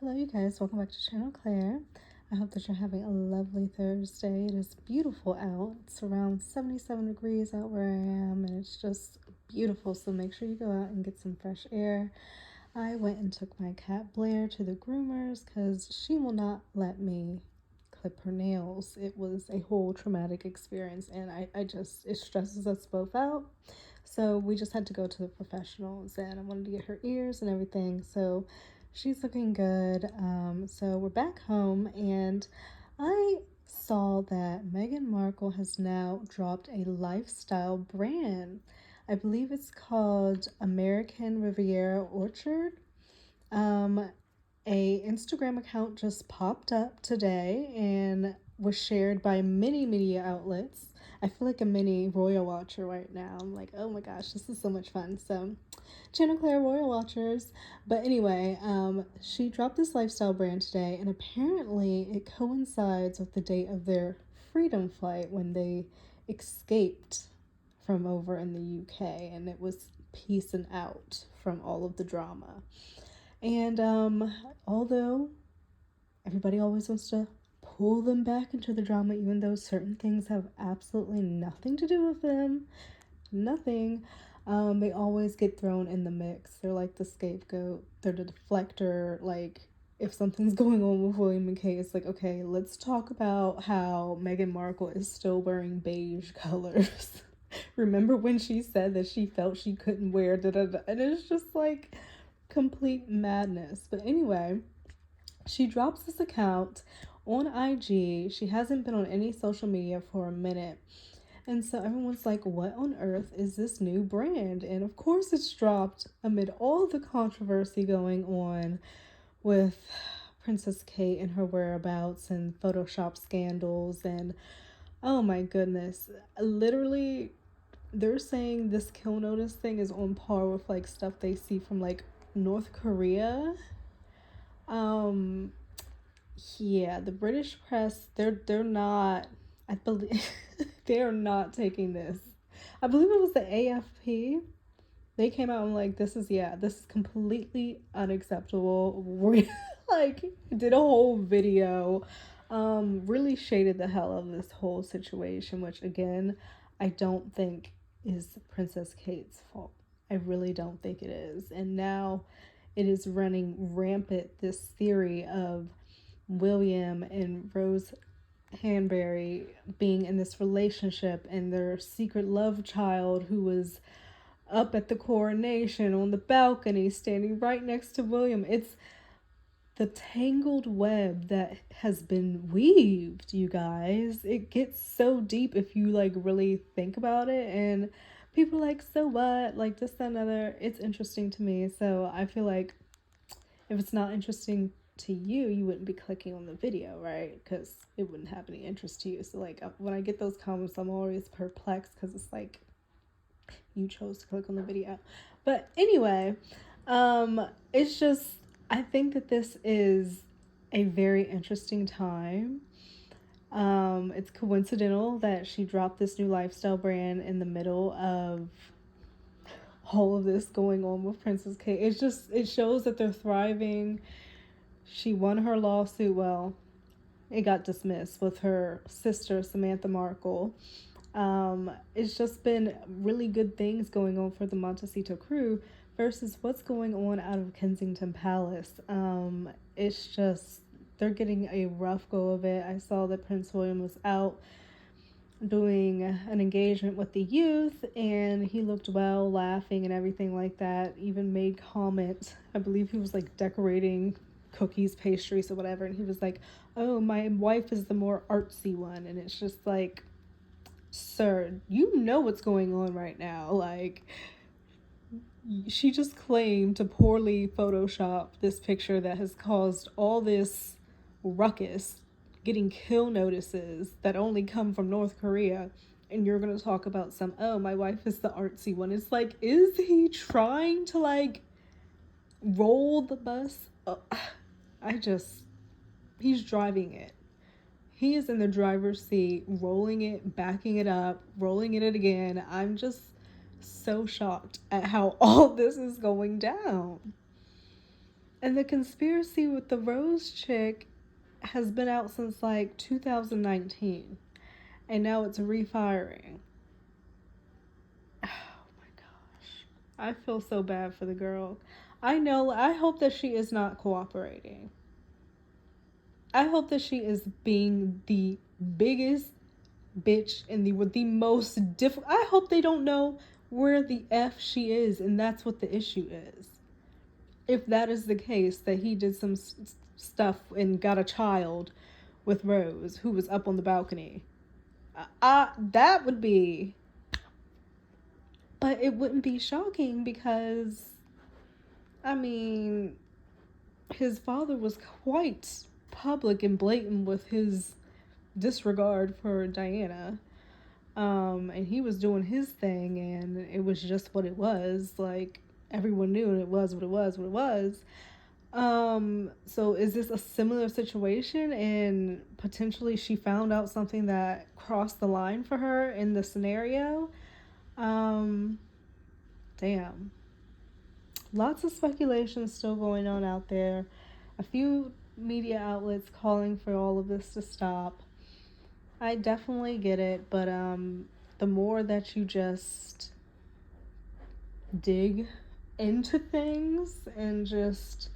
Hello, you guys. Welcome back to Channel Claire. I hope that you're having a lovely Thursday. It is beautiful out. It's around 77 degrees out where I am, and it's just beautiful. So make sure you go out and get some fresh air. I went and took my cat Blair to the groomers because she will not let me clip her nails. It was a whole traumatic experience, and it stresses us both out. So we just had to go to the professionals, and I wanted to get her ears and everything. So she's looking good. So we're back home, and I saw that Meghan Markle has now dropped a lifestyle brand. I believe it's called American Riviera Orchard. Um, a Instagram account just popped up today and was shared by many media outlets. I feel like a mini royal watcher right now. I'm like, oh my gosh, this is so much fun. So, Channel Claire Royal Watchers. But anyway, she dropped this lifestyle brand today, and apparently it coincides with the date of their freedom flight when they escaped from over in the UK, and it was peacing out from all of the drama. And although everybody always wants to pull them back into the drama, even though certain things have absolutely nothing to do with them, nothing, they always get thrown in the mix. They're like the scapegoat, they're the deflector. Like, if something's going on with William and Kate, it's like, okay, let's talk about how Meghan Markle is still wearing beige colors. Remember when she said that she felt she couldn't wear da da da? And it's just like complete madness. But anyway, she drops this account on IG. She hasn't been on any social media for a minute. And so everyone's like, what on earth is this new brand? And of course, it's dropped amid all the controversy going on with Princess Kate and her whereabouts and Photoshop scandals. And oh my goodness, literally, they're saying this kill notice thing is on par with like stuff they see from like North Korea. Um, yeah, the British press, they're not, I believe they are not taking this. I believe it was the AFP. They came out and like, this is completely unacceptable. We like did a whole video, really shaded the hell out of this whole situation, which again, I don't think is Princess Kate's fault. I really don't think it is. And now it is running rampant, this theory of William and Rose Hanbury being in this relationship and their secret love child who was up at the coronation on the balcony standing right next to William. It's the tangled web that has been weaved, you guys. It gets so deep if you like really think about it, and people are like, so what, like this, that, another. It's interesting to me, so I feel like if it's not interesting to you, you wouldn't be clicking on the video, right? Because it wouldn't have any interest to you. So like when I get those comments, I'm always perplexed because it's like, you chose to click on the video. But anyway, it's just, I think that this is a very interesting time. It's coincidental that she dropped this new lifestyle brand in the middle of all of this going on with Princess Kate. It's just, it shows that they're thriving. She won her lawsuit. Well, it got dismissed with her sister, Samantha Markle. It's just been really good things going on for the Montecito crew versus what's going on out of Kensington Palace. It's just, they're getting a rough go of it. I saw that Prince William was out doing an engagement with the youth and he looked well, laughing and everything like that. Even made comments. I believe he was like decorating cookies, pastries, or whatever, and he was like, oh, my wife is the more artsy one. And it's just like, sir, you know what's going on right now. Like, she just claimed to poorly Photoshop this picture that has caused all this ruckus, getting kill notices that only come from North Korea. And you're going to talk about some, oh, my wife is the artsy one. It's like, is he trying to like roll the bus? He's driving it. He is in the driver's seat, rolling it, backing it up, rolling it again. I'm just so shocked at how all this is going down. And the conspiracy with the Rose chick has been out since like 2019. And now it's refiring. Oh my gosh. I feel so bad for the girl. I hope that she is not cooperating. I hope that she is being the biggest bitch and the most difficult. I hope they don't know where the F she is, and that's what the issue is. If that is the case, that he did some stuff and got a child with Rose, who was up on the balcony, that would be. But it wouldn't be shocking because, I mean, his father was quite public and blatant with his disregard for Diana. And he was doing his thing, and it was just what it was. Like, everyone knew it was what it was, what it was. So is this a similar situation, and potentially she found out something that crossed the line for her in the scenario? Um, Damn. Lots of speculation still going on out there. A few media outlets calling for all of this to stop. I definitely get it, but the more that you just dig into things and just,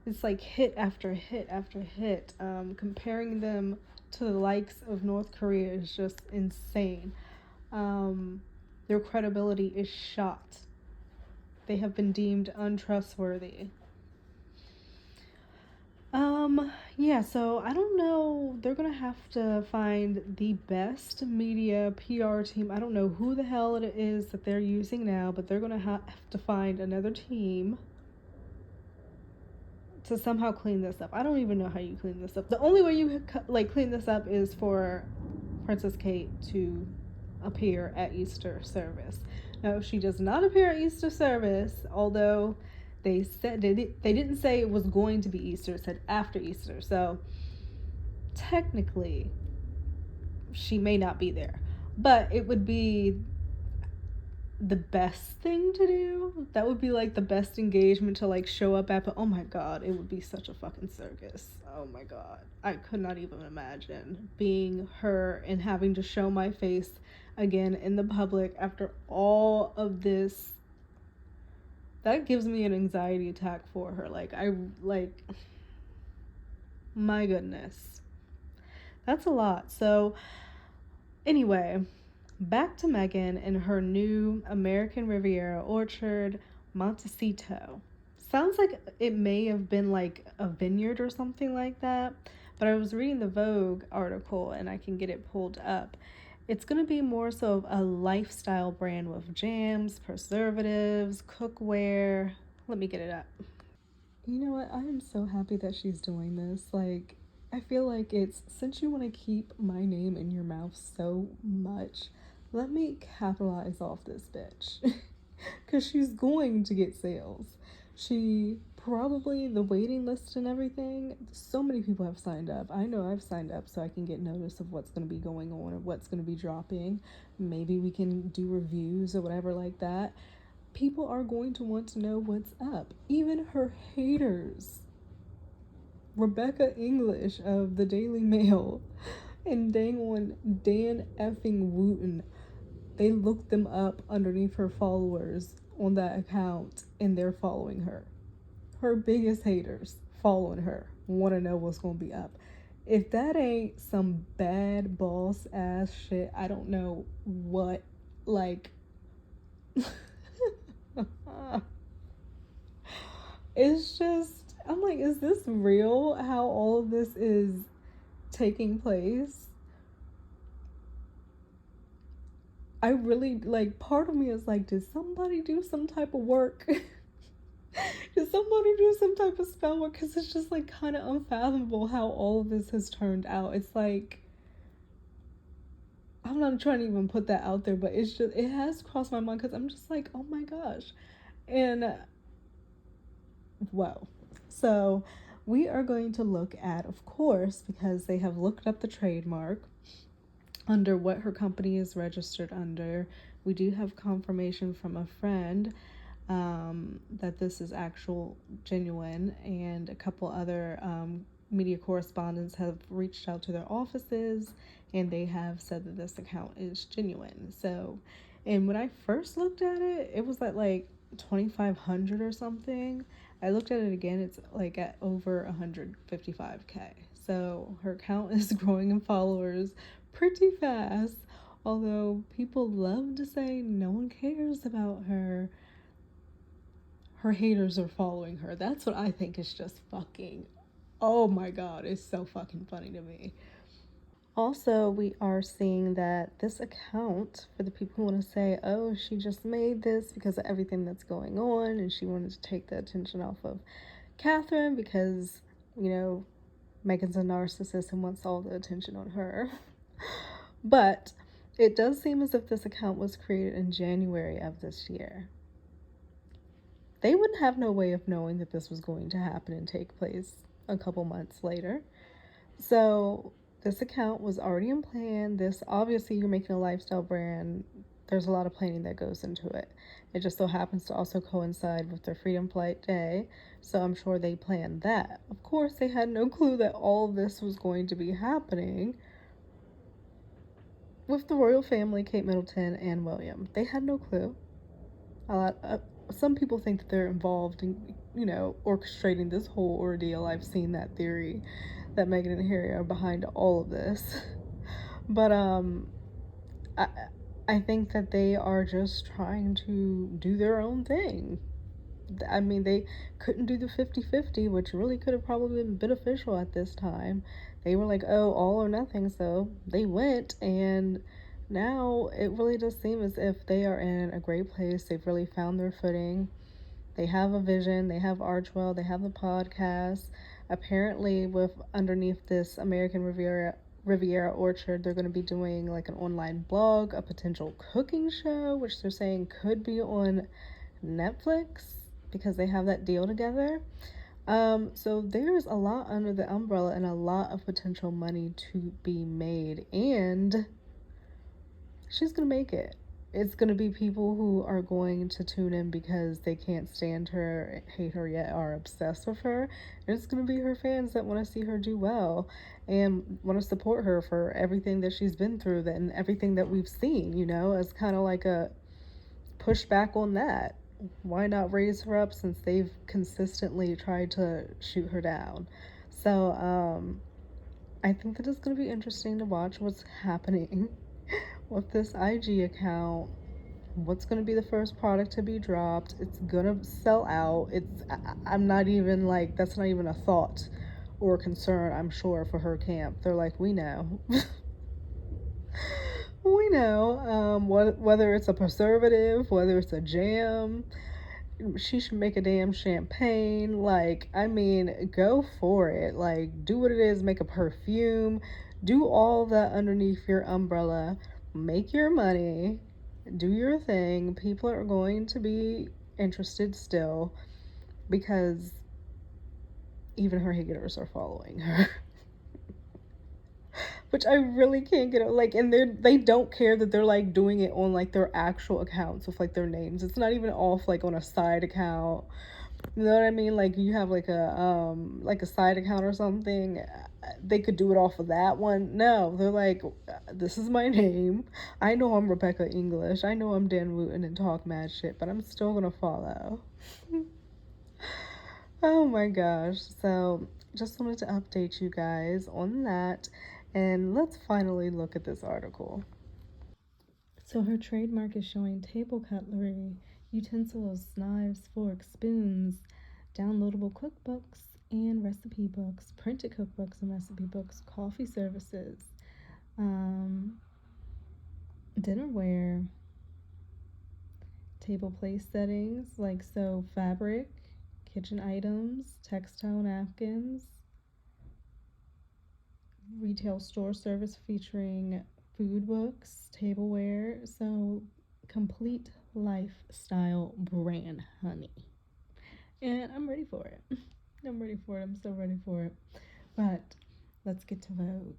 it's like hit after hit after hit. Comparing them to the likes of North Korea is just insane. Their credibility is shot. They have been deemed untrustworthy. Yeah, so I don't know. They're gonna have to find the best media PR team. I don't know who the hell it is that they're using now, but they're gonna have to find another team to somehow clean this up. I don't even know how you clean this up. The only way you like clean this up is for Princess Kate to appear at Easter service. Now, if she does not appear at Easter service, although they said they didn't say it was going to be Easter, it said after Easter. So technically, she may not be there, but it would be the best thing to do. That would be like the best engagement to like show up at. But oh my god, it would be such a fucking circus. Oh my god, I could not even imagine being her and having to show my face again in the public after all of this. That gives me an anxiety attack for her. My goodness, that's a lot. So anyway, back to Megan and her new American Riviera orchard, Montecito. Sounds like it may have been like a vineyard or something like that, but I was reading the Vogue article and I can get it pulled up. It's going to be more so of a lifestyle brand with jams, preservatives, cookware. Let me get it up. You know what? I am so happy that she's doing this. Like, I feel like it's, since you want to keep my name in your mouth so much, let me capitalize off this bitch. Because she's going to get sales. She probably, the waiting list and everything, so many people have signed up. I know I've signed up so I can get notice of what's going to be going on or what's going to be dropping. Maybe we can do reviews or whatever like that. People are going to want to know what's up. Even her haters. Rebecca English of the Daily Mail and dang on Dan effing Wooten. They looked them up underneath her followers on that account and they're following her. Her biggest haters following her want to know what's going to be up. If that ain't some bad boss ass shit, I don't know what, like... It's just, I'm like, is this real? How all of this is taking place? I really, like, part of me is like, did somebody do some type of work? Did somebody do some type of spell work? Because it's just like kind of unfathomable how all of this has turned out. It's like, I'm not trying to even put that out there, but it's just, it has crossed my mind because I'm just like, oh my gosh. And whoa. So we are going to look at, of course, because they have looked up the trademark under what her company is registered under. We do have confirmation from a friend. that this is actual genuine, and a couple other media correspondents have reached out to their offices and they have said that this account is genuine. So, and when I first looked at it, it was at like 2,500 or something. I looked at it again, it's like at over 155K. So her account is growing in followers pretty fast. Although people love to say no one cares about her, her haters are following her. That's what I think is just fucking, oh my god, it's so fucking funny to me. Also, we are seeing that this account, for the people who want to say, oh, she just made this because of everything that's going on and she wanted to take the attention off of Catherine because, you know, Megan's a narcissist and wants all the attention on her. But it does seem as if this account was created in January of this year. They wouldn't have no way of knowing that this was going to happen and take place a couple months later. So this account was already in plan. This, obviously, you're making a lifestyle brand. There's a lot of planning that goes into it. It just so happens to also coincide with their Freedom Flight Day, so I'm sure they planned that. Of course, they had no clue that all of this was going to be happening with the royal family, Kate Middleton and William. They had no clue. A lot. Some people think that they're involved in, you know, orchestrating this whole ordeal. I've seen that theory that Meghan and Harry are behind all of this. But I I think that they are just trying to do their own thing. I mean, they couldn't do the 50-50, which really could have probably been beneficial at this time. They were like, oh, all or nothing, so they went, and now it really does seem as if they are in a great place. They've really found their footing. They have a vision, they have Archwell, they have the podcast. Apparently, with underneath this American Riviera Orchard, they're going to be doing like an online blog, a potential cooking show, which they're saying could be on Netflix because they have that deal together. So there's a lot under the umbrella and a lot of potential money to be made, and she's gonna make it. It's gonna be people who are going to tune in because they can't stand her, hate her yet, are obsessed with her. And it's gonna be her fans that want to see her do well and want to support her for everything that she's been through and everything that we've seen, you know, as kind of like a push back on that. Why not raise her up since they've consistently tried to shoot her down? So, I think that it's going to be interesting to watch what's happening with this IG account. What's going to be the first product to be dropped? It's going to sell out. I'm not even like, that's not even a thought or a concern, I'm sure, for her camp. They're like, we know. We know. Whether it's a preservative, whether it's a jam, she should make a damn champagne. Like, I mean, go for it. Like, do what it is, make a perfume, do all that underneath your umbrella, make your money, do your thing. People are going to be interested still because even her haters are following her. Which I really can't get like, and they don't care that they're like doing it on like their actual accounts with like their names. It's not even off like on a side account. You know what I mean? Like you have like a side account or something. They could do it off of that one. No, they're like, this is my name. I know I'm Rebecca English. I know I'm Dan Wooten and talk mad shit, but I'm still gonna follow. Oh my gosh. So just wanted to update you guys on that. And let's finally look at this article. So her trademark is showing table cutlery, utensils, knives, forks, spoons, downloadable cookbooks and recipe books, printed cookbooks and recipe books, coffee services, um, dinnerware, table place settings, like so fabric, kitchen items, textile napkins, retail store service featuring food books, tableware. So complete lifestyle brand, honey. And I'm ready for it. I'm ready for it. I'm so ready for it. But let's get to Vogue.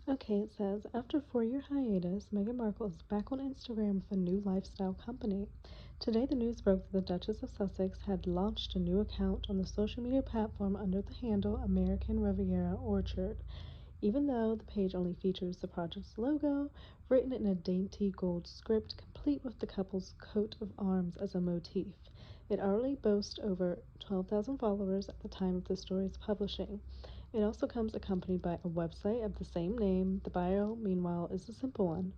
Okay, it says after a 4 year hiatus, Meghan Markle is back on Instagram with a new lifestyle company. Today, the news broke that the Duchess of Sussex had launched a new account on the social media platform under the handle American Riviera Orchard. Even though the page only features the project's logo, written in a dainty gold script, complete with the couple's coat of arms as a motif. It already boasts over 12,000 followers at the time of the story's publishing. It also comes accompanied by a website of the same name. The bio, meanwhile, is a simple one.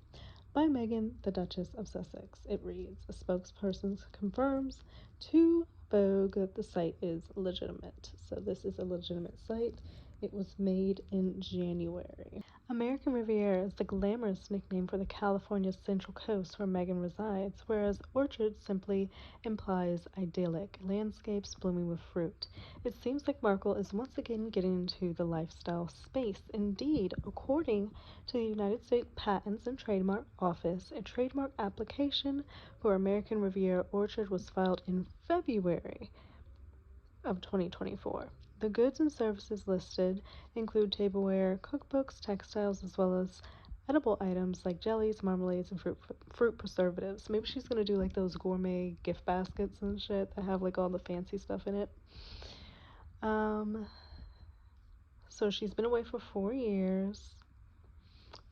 By Meghan, the Duchess of Sussex. It reads, a spokesperson confirms to Vogue that the site is legitimate. So this is a legitimate site. It was made in January. American Riviera is the glamorous nickname for the California Central Coast where Meghan resides, whereas orchard simply implies idyllic landscapes blooming with fruit. It seems like Markle is once again getting into the lifestyle space. Indeed, according to the United States Patents and Trademark Office, a trademark application for American Riviera Orchard was filed in February of 2024. The goods and services listed include tableware, cookbooks, textiles, as well as edible items like jellies, marmalades, and fruit preservatives. Maybe she's gonna do like those gourmet gift baskets and shit that have like all the fancy stuff in it. Um, so she's been away for 4 years.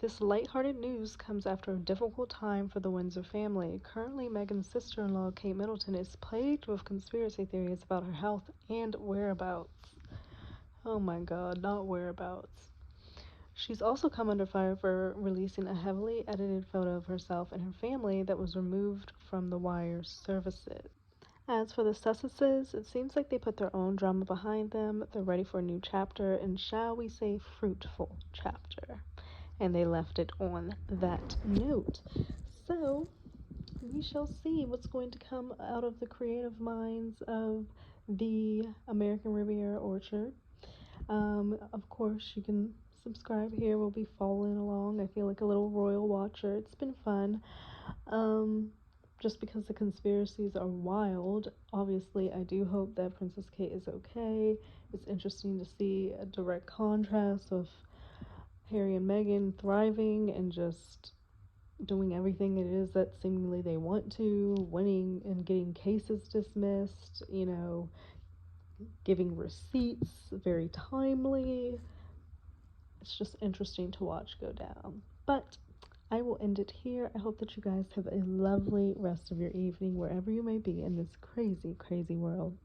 This lighthearted news comes after a difficult time for the Windsor family. Currently, Meghan's sister-in-law, Kate Middleton, is plagued with conspiracy theories about her health and whereabouts. Oh my god, not whereabouts. She's also come under fire for releasing a heavily edited photo of herself and her family that was removed from the Wire's services. As for the Sussexes, it seems like they put their own drama behind them. They're ready for a new chapter, and shall we say, fruitful chapter. And they left it on that note. So, we shall see what's going to come out of the creative minds of the American Riviera Orchard. Of course, you can subscribe here. We'll be following along. I feel like a little royal watcher. It's been fun. Um, just because the conspiracies are wild, obviously, I do hope that Princess Kate is okay. It's interesting to see a direct contrast of Harry and Meghan thriving and just doing everything it is that seemingly they want to, winning and getting cases dismissed, giving receipts very timely. It's just interesting to watch go down. But I will end it here. I hope that you guys have a lovely rest of your evening wherever you may be in this crazy, crazy world.